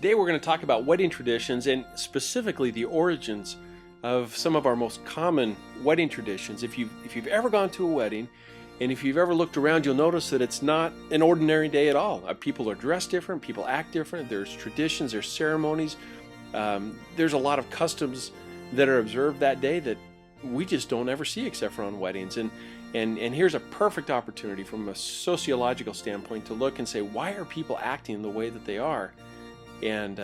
Today we're going to talk about wedding traditions and specifically the origins of some of our most common wedding traditions. If you've ever gone to a wedding and if you've ever looked around, you'll notice that it's not an ordinary day at all. People are dressed different, people act different, there's traditions, there's ceremonies, there's a lot of customs that are observed that day that we just don't ever see except for on weddings. And here's a perfect opportunity from a sociological standpoint to look and say, why are people acting the way that they are? And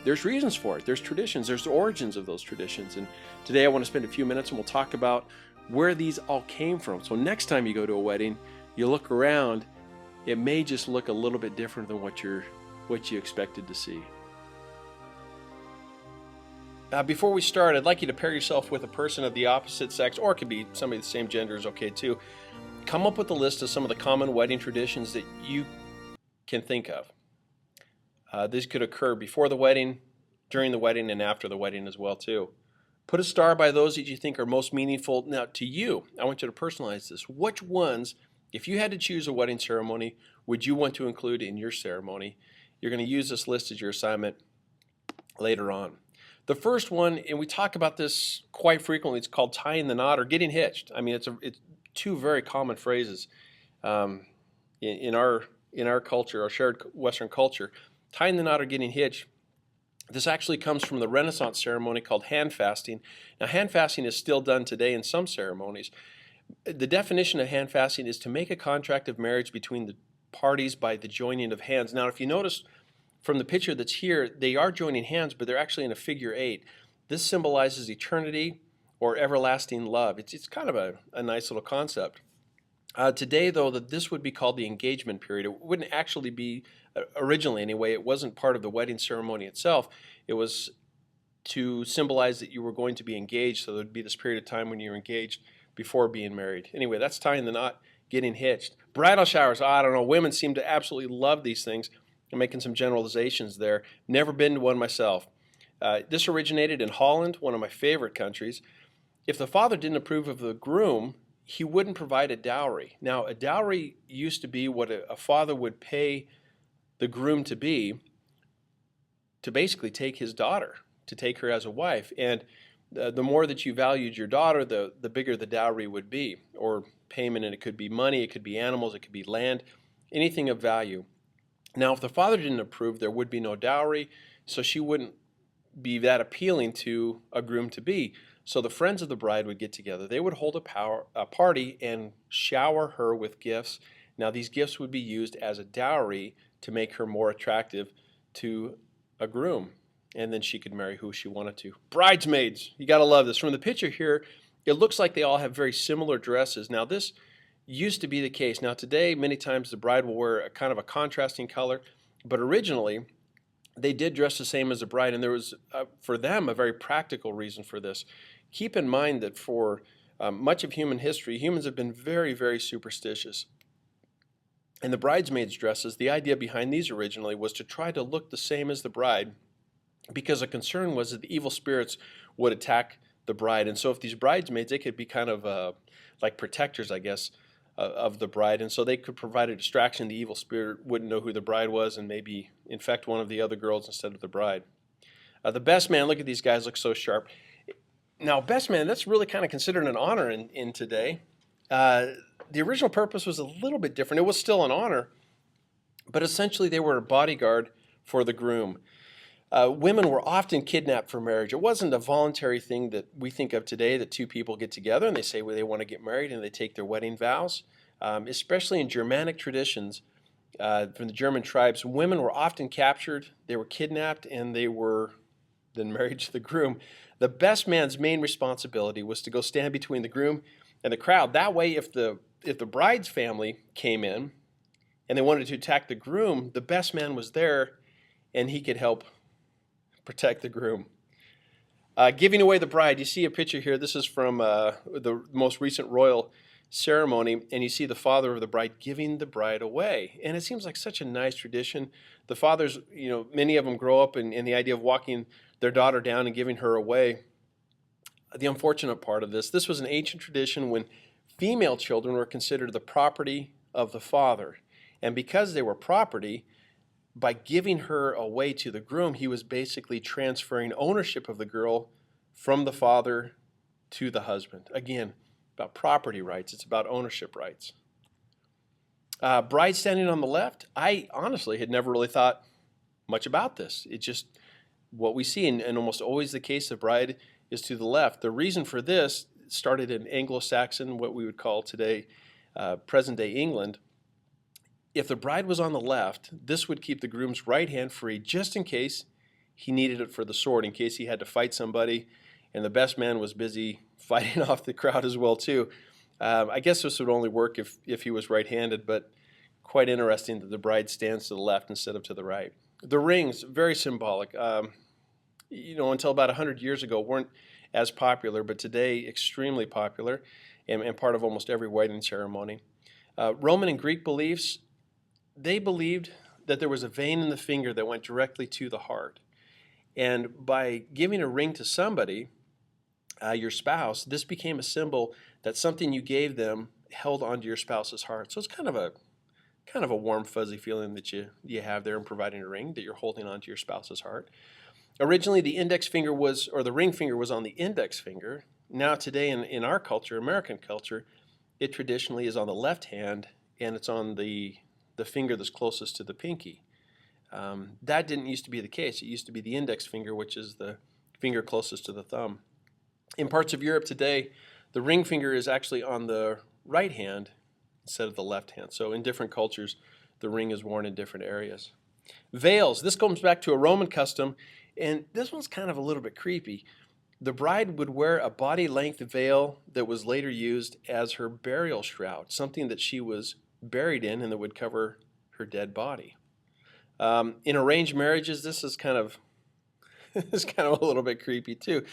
there's reasons for it. There's traditions. There's the origins of those traditions. And today I want to spend a few minutes and we'll talk about where these all came from. So next time you go to a wedding, you look around, it may just look a little bit different than what you expected to see. Before we start, I'd like you to pair yourself with a person of the opposite sex, or it could be somebody of the same gender is okay too. Come up with a list of some of the common wedding traditions that you can think of. These could occur before the wedding, during the wedding, and after the wedding as well too. Put a star by those that you think are most meaningful. Now to you, I want you to personalize this. Which ones, if you had to choose a wedding ceremony, would you want to include in your ceremony? You're going to use this list as your assignment later on. The first one, and we talk about this quite frequently, it's called tying the knot or getting hitched. I mean, it's two very common phrases in our culture, our shared Western culture. Tying the knot or getting hitched. This actually comes from the Renaissance ceremony called hand fasting. Now, hand fasting is still done today in some ceremonies. The definition of hand fasting is to make a contract of marriage between the parties by the joining of hands. Now, if you notice from the picture that's here, they are joining hands, but they're actually in a figure eight. This symbolizes eternity or everlasting love. It's kind of a nice little concept. Today, though, this would be called the engagement period. It wouldn't actually be, originally anyway, it wasn't part of the wedding ceremony itself. It was to symbolize that you were going to be engaged, so there would be this period of time when you're engaged before being married. Anyway, that's tying the knot, getting hitched. Bridal showers, I don't know, women seem to absolutely love these things. I'm making some generalizations there. Never been to one myself. This originated in Holland, one of my favorite countries. If the father didn't approve of the groom, he wouldn't provide a dowry. Now, a dowry used to be what a father would pay the groom to be to basically take his daughter, to take her as a wife. And the more that you valued your daughter, the bigger the dowry would be, or payment, and it could be money, it could be animals, it could be land, anything of value. Now, if the father didn't approve, there would be no dowry, so she wouldn't be that appealing to a groom-to-be. So the friends of the bride would get together. They would hold a party and shower her with gifts. Now, these gifts would be used as a dowry to make her more attractive to a groom, and then she could marry who she wanted to. Bridesmaids, you got to love this. From the picture here, it looks like they all have very similar dresses. Now, this used to be the case. Now, today, many times the bride will wear a kind of a contrasting color, but originally, they did dress the same as the bride, and there was, for them, a very practical reason for this. Keep in mind that for much of human history, humans have been very, very superstitious. And the bridesmaids' dresses, the idea behind these originally was to try to look the same as the bride, because a concern was that the evil spirits would attack the bride. And so if these bridesmaids, they could be kind of like protectors, I guess, of the bride. And so they could provide a distraction. The evil spirit wouldn't know who the bride was and maybe infect one of the other girls instead of the bride. The best man, look at these guys, look so sharp. Now, best man, that's really kind of considered an honor in today. The original purpose was a little bit different. It was still an honor, but essentially they were a bodyguard for the groom. Women were often kidnapped for marriage. It wasn't a voluntary thing that we think of today, that two people get together and they say they want to get married and they take their wedding vows. Especially in Germanic traditions, from the German tribes, women were often captured, they were kidnapped, and they were then married to the groom. The best man's main responsibility was to go stand between the groom and the crowd. That way, if the bride's family came in and they wanted to attack the groom, the best man was there and he could help protect the groom. Giving away the bride. You see a picture here. This is from the most recent royal ceremony, and you see the father of the bride giving the bride away. And it seems like such a nice tradition. The fathers, many of them grow up in the idea of walking their daughter down and giving her away. The unfortunate part of this was an ancient tradition when female children were considered the property of the father. And because they were property, by giving her away to the groom, he was basically transferring ownership of the girl from the father to the husband. Again, about property rights. It's about ownership rights. Bride standing on the left, I honestly had never really thought much about this. It's just what we see, and almost always the case, the bride is to the left. The reason for this started in Anglo-Saxon, what we would call today present-day England. If the bride was on the left, this would keep the groom's right hand free just in case he needed it for the sword, in case he had to fight somebody, and the best man was busy fighting off the crowd as well too. I guess this would only work if he was right-handed, but quite interesting that the bride stands to the left instead of to the right. The rings, very symbolic. Until about 100 years ago, weren't as popular, but today extremely popular and part of almost every wedding ceremony. Roman and Greek beliefs, they believed that there was a vein in the finger that went directly to the heart. And by giving a ring to somebody, your spouse, this became a symbol that something you gave them held onto your spouse's heart. So it's kind of a warm, fuzzy feeling that you have there in providing a ring, that you're holding onto your spouse's heart. Originally, the the ring finger was on the index finger. Now today in our culture, American culture, it traditionally is on the left hand, and it's on the finger that's closest to the pinky. That didn't used to be the case. It used to be the index finger, which is the finger closest to the thumb. In parts of Europe today, the ring finger is actually on the right hand instead of the left hand. So in different cultures, the ring is worn in different areas. Veils. This comes back to a Roman custom, and this one's kind of a little bit creepy. The bride would wear a body-length veil that was later used as her burial shroud, something that she was buried in and that would cover her dead body. In arranged marriages, this is kind of a little bit creepy too.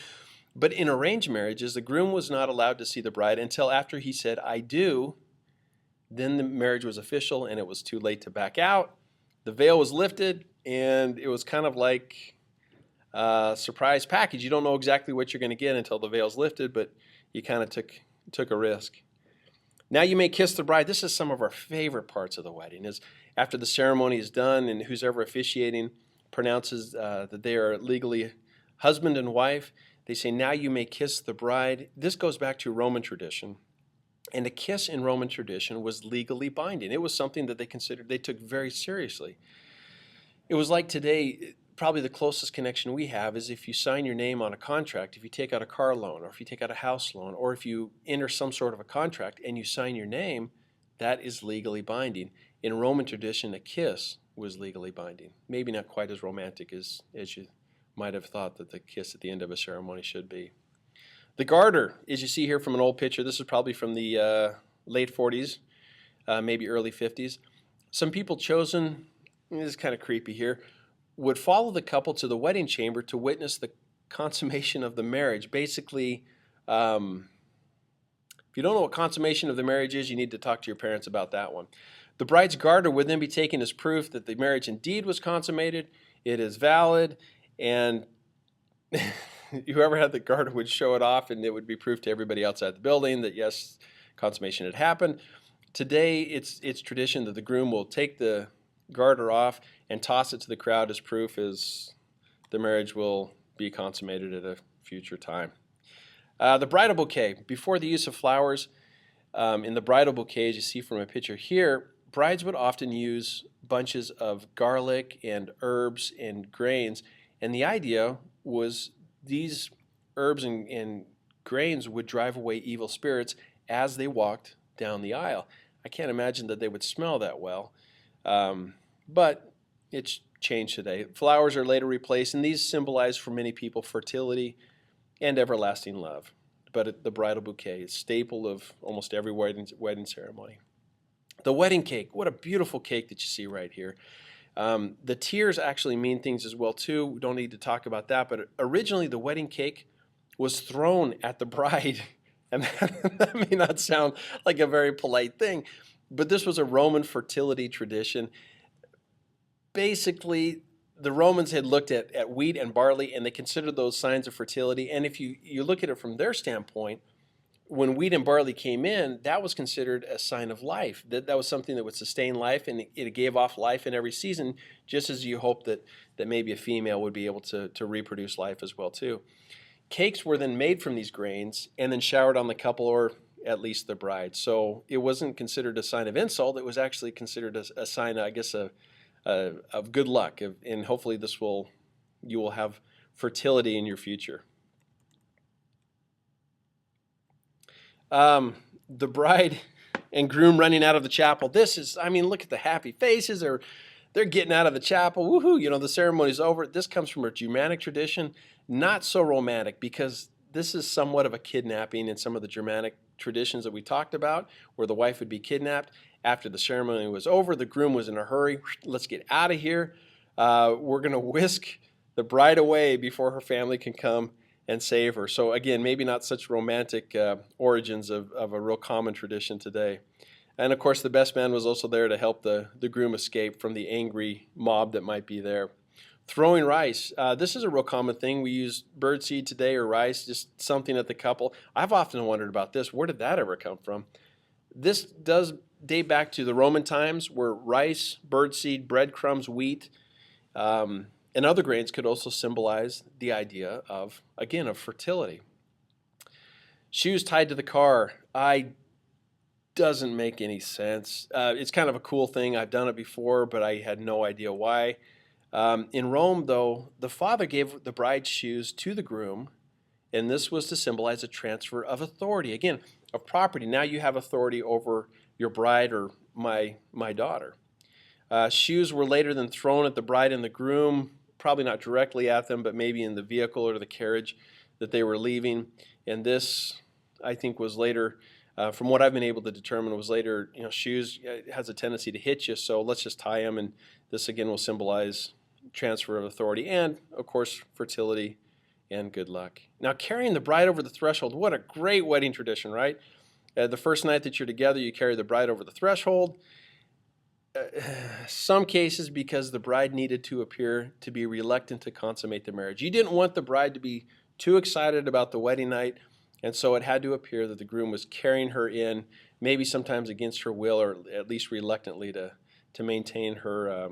But in arranged marriages, the groom was not allowed to see the bride until after he said, "I do." Then the marriage was official, and it was too late to back out. The veil was lifted, and it was kind of like a surprise package. You don't know exactly what you're going to get until the veil's lifted, but you kind of took a risk. Now you may kiss the bride. This is some of our favorite parts of the wedding, is after the ceremony is done and who's ever officiating pronounces that they are legally husband and wife, they say, "Now you may kiss the bride." This goes back to Roman tradition. And a kiss in Roman tradition was legally binding. It was something that they took very seriously. It was like today, probably the closest connection we have is if you sign your name on a contract, if you take out a car loan, or if you take out a house loan, or if you enter some sort of a contract and you sign your name, that is legally binding. In Roman tradition, a kiss was legally binding. Maybe not quite as romantic as you might have thought that the kiss at the end of a ceremony should be. The garter, as you see here from an old picture, this is probably from the late 40s, maybe early 50s. Some people chosen, this is kind of creepy here, would follow the couple to the wedding chamber to witness the consummation of the marriage. Basically, if you don't know what consummation of the marriage is, you need to talk to your parents about that one. The bride's garter would then be taken as proof that the marriage indeed was consummated, it is valid, and whoever had the garter would show it off, and it would be proof to everybody outside the building that, yes, consummation had happened. Today, it's tradition that the groom will take the garter off and toss it to the crowd as proof as the marriage will be consummated at a future time. The bridal bouquet. Before the use of flowers, in the bridal bouquet, as you see from a picture here, brides would often use bunches of garlic and herbs and grains, and the idea was these herbs and grains would drive away evil spirits as they walked down the aisle. I can't imagine that they would smell that well, but it's changed today. Flowers are later replaced, and these symbolize for many people fertility and everlasting love. But the bridal bouquet is a staple of almost every wedding ceremony. The wedding cake, what a beautiful cake that you see right here. The tiers actually mean things as well too. We don't need to talk about that, but originally the wedding cake was thrown at the bride, and that may not sound like a very polite thing, but this was a Roman fertility tradition. Basically, the Romans had looked at wheat and barley, and they considered those signs of fertility, and if you look at it from their standpoint, when wheat and barley came in, that was considered a sign of life. That was something that would sustain life, and it gave off life in every season, just as you hope that maybe a female would be able to reproduce life as well too. Cakes were then made from these grains and then showered on the couple, or at least the bride. So it wasn't considered a sign of insult. It was actually considered a sign, I guess, of good luck, and hopefully you will have fertility in your future. The bride and groom running out of the chapel. This is, I mean, look at the happy faces. They're getting out of the chapel. Woohoo! You know, the ceremony's over. This comes from a Germanic tradition, not so romantic, because this is somewhat of a kidnapping in some of the Germanic traditions that we talked about, where the wife would be kidnapped. After the ceremony was over, the groom was in a hurry. Let's get out of here. We're going to whisk the bride away before her family can come and save her. So again, maybe not such romantic origins of a real common tradition today. And of course, the best man was also there to help the groom escape from the angry mob that might be there. Throwing rice. This is a real common thing. We use birdseed today, or rice, just something at the couple. I've often wondered about this. Where did that ever come from? This does date back to the Roman times, where rice, birdseed, breadcrumbs, wheat, and other grains could also symbolize the idea of, again, of fertility. Shoes tied to the car. Doesn't make any sense. It's kind of a cool thing. I've done it before, but I had no idea why. In Rome, though, the father gave the bride's shoes to the groom, and this was to symbolize a transfer of authority. Again, of property. Now you have authority over your bride, or my daughter. Shoes were later then thrown at the bride and the groom, probably not directly at them, but maybe in the vehicle or the carriage that they were leaving. And this, I think, was later, from what I've been able to determine, was later, shoes has a tendency to hit you, so let's just tie them, and this again will symbolize transfer of authority and, of course, fertility and good luck. Now, carrying the bride over the threshold, what a great wedding tradition, right? The first night that you're together, you carry the bride over the threshold. Some cases because the bride needed to appear to be reluctant to consummate the marriage. You didn't want the bride to be too excited about the wedding night, and so it had to appear that the groom was carrying her in, maybe sometimes against her will, or at least reluctantly, to maintain her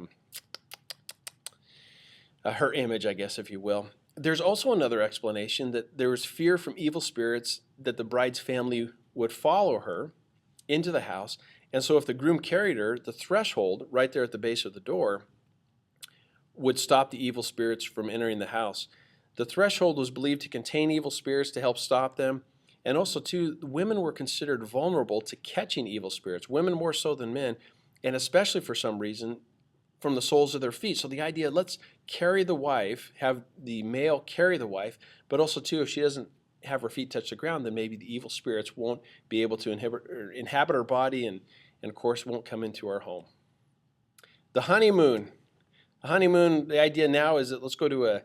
her image, I guess, if you will. There's also another explanation, that there was fear from evil spirits that the bride's family would follow her into the house. And so if the groom carried her, the threshold right there at the base of the door would stop the evil spirits from entering the house. The threshold was believed to contain evil spirits to help stop them. And also, too, women were considered vulnerable to catching evil spirits, women more so than men, and especially for some reason from the soles of their feet. So the idea, let's carry the wife, have the male carry the wife, but also, too, if she doesn't have her feet touch the ground, then maybe the evil spirits won't be able to inhabit her body, and of course won't come into our home. The honeymoon. The honeymoon, the idea now is that let's go to a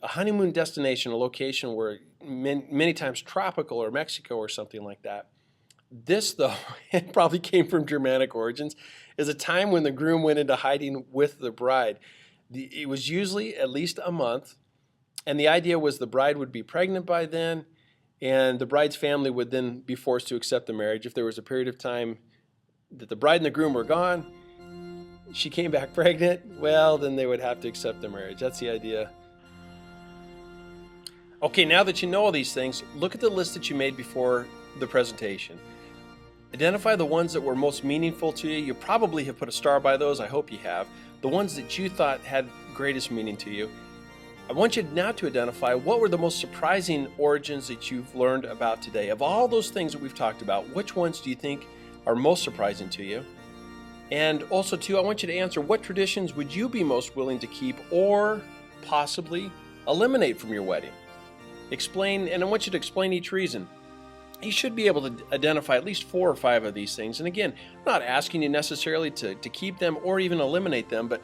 honeymoon destination, a location where many times tropical, or Mexico or something like that. This, though, it probably came from Germanic origins, is a time when the groom went into hiding with the bride. It was usually at least a month, and the idea was the bride would be pregnant by then, and the bride's family would then be forced to accept the marriage. If there was a period of time that the bride and the groom were gone, she came back pregnant, well, then they would have to accept the marriage. That's the idea. Okay, now that you know all these things, look at the list that you made before the presentation. Identify the ones that were most meaningful to you. You probably have put a star by those. I hope you have. The ones that you thought had greatest meaning to you. I want you now to identify what were the most surprising origins that you've learned about today. Of all those things that we've talked about, which ones do you think are most surprising to you? And also, too, I want you to answer, what traditions would you be most willing to keep or possibly eliminate from your wedding? Explain, and I want you to explain each reason. You should be able to identify at least 4 or 5 of these things. And again, I'm not asking you necessarily to keep them or even eliminate them, but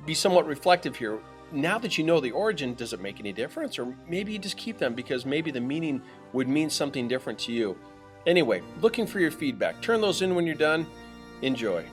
be somewhat reflective here. Now that you know the origin, does it make any difference? Or maybe you just keep them because maybe the meaning would mean something different to you. Anyway, looking for your feedback. Turn those in when you're done. Enjoy.